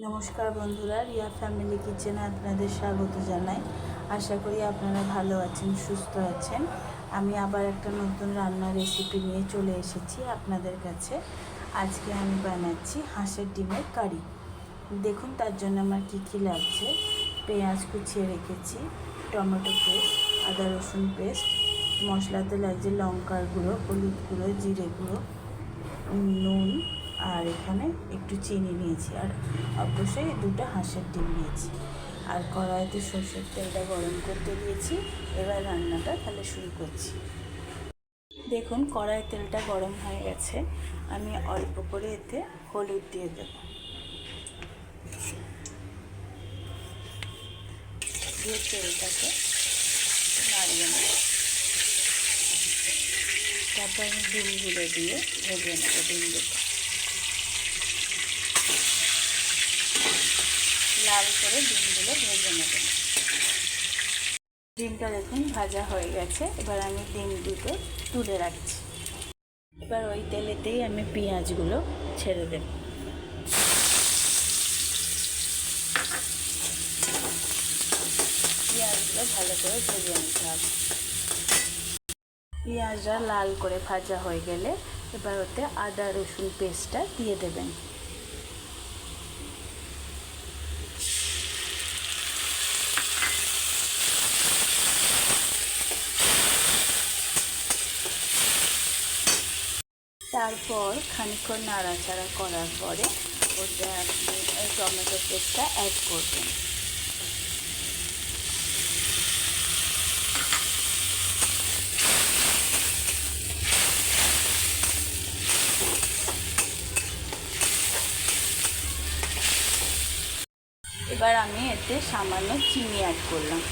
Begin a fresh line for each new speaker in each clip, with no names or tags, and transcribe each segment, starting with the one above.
নমস্কার বন্ধুরা, রিয়া ফ্যামিলি কিচেনে আপনাদের স্বাগত জানাই। আশা করি আপনারা ভালো আছেন, সুস্থ আছেন। আমি আবার একটা নতুন রান্নার রেসিপি নিয়ে চলে এসেছি আপনাদের কাছে। আজকে আমি বানাচ্ছি হাঁসের ডিমের কারি। দেখুন তার জন্য আমার কী লাগছে। পেঁয়াজ কুচিয়ে রেখেছি, টমেটো পেস্ট, আদা রসুন পেস্ট, মশলাতে লাগছে লঙ্কার গুঁড়ো, হলুদ গুঁড়ো, জিরে গুঁড়ো, নুন, আর এখানে একটু চিনি নিয়েছি, আর অবশ্যই দুটো হাঁসের ডিম নিয়েছি। আর কড়াইতে সর্ষের তেলটা গরম করতে দিয়েছি। এবার রান্নাটা তাহলে শুরু করছি। দেখুন কড়াই তেলটা গরম হয়ে গেছে। আমি অল্প করে এতে হলুদ দিয়ে দেব, দিয়ে তেলটাকে নাড়িয়ে নেব। তারপর আমি ডিমগুলো দিয়ে ভেজে নেব। ডিমগুলো লাল করে ডিমগুলো ভেজে নেব। ডিমটা দেখুন ভাজা হয়ে গেছে। এবার আমি ডিম দুটো তুলে রাখছি। এবার ওই তেলেতেই আমি পেঁয়াজগুলো ছেড়ে দেব। পেঁয়াজগুলো ভালো করে ভেজে নিতে হবে। পেঁয়াজটা লাল করে ভাজা হয়ে গেলে এবার ওতে আদা রসুন পেস্টটা দিয়ে দেবেন। তারপর খানিকক্ষণ নাড়াচাড়া করার পরে ওতে আপনি টমেটো পেস্টটা অ্যাড করবেন। এবার আমি এতে সামান্য চিনি অ্যাড করলাম।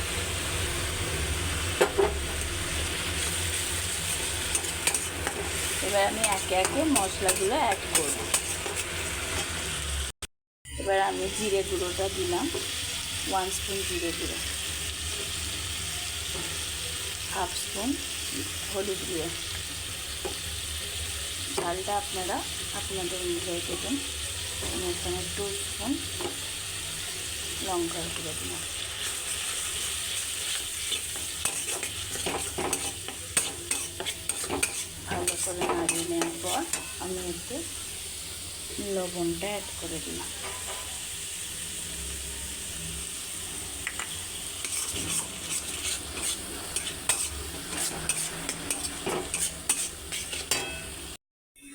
এবার আমি একে একে মশলাগুলো অ্যাড করব। এবার আমি জিরে গুঁড়োটা দিলাম, 1 স্পুন জিরে গুঁড়ো, 1/2 স্পুন হলুদ গুঁড়ো। ঝালটা আপনারা আপনাদের অনুযায়ী দেবেন। আমি এখানে 2 স্পুন লঙ্কার গুঁড়ো দিলাম। ভালো করে নাড়িয়ে নেওয়ার পর আমি এতে লবণটা অ্যাড করে দিলাম।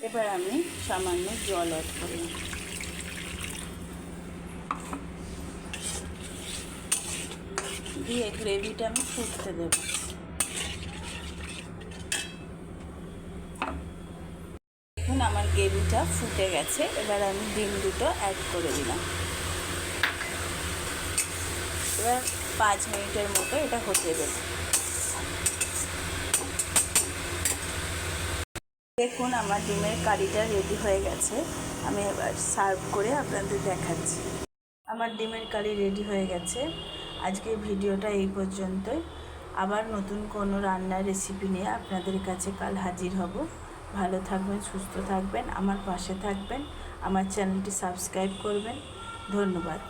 এবার আমি সামান্য জল অ্যাড করলাম। দিয়ে গ্রেভিটা আমি ফুটতে দেব। এখন আমার গ্রেভিটা ফুটে গেছে। এবার আমি ডিম দুটো অ্যাড করে দিলাম। এবার 5 মিনিটের মতো এটা হতে দেব। দেখুন আমার ডিমের কারিটা রেডি হয়ে গেছে। আমি এবার সার্ভ করে আপনাদের দেখাচ্ছি। আমার ডিমের কারি রেডি হয়ে গেছে। আজকের ভিডিওটা এই পর্যন্তই। আবার নতুন কোনো রান্নার রেসিপি নিয়ে আপনাদের কাছে কাল হাজির হব। ভালো থাকবেন, সুস্থ থাকবেন, আমার পাশে থাকবেন, আমার চ্যানেলটি সাবস্ক্রাইব করবেন। ধন্যবাদ।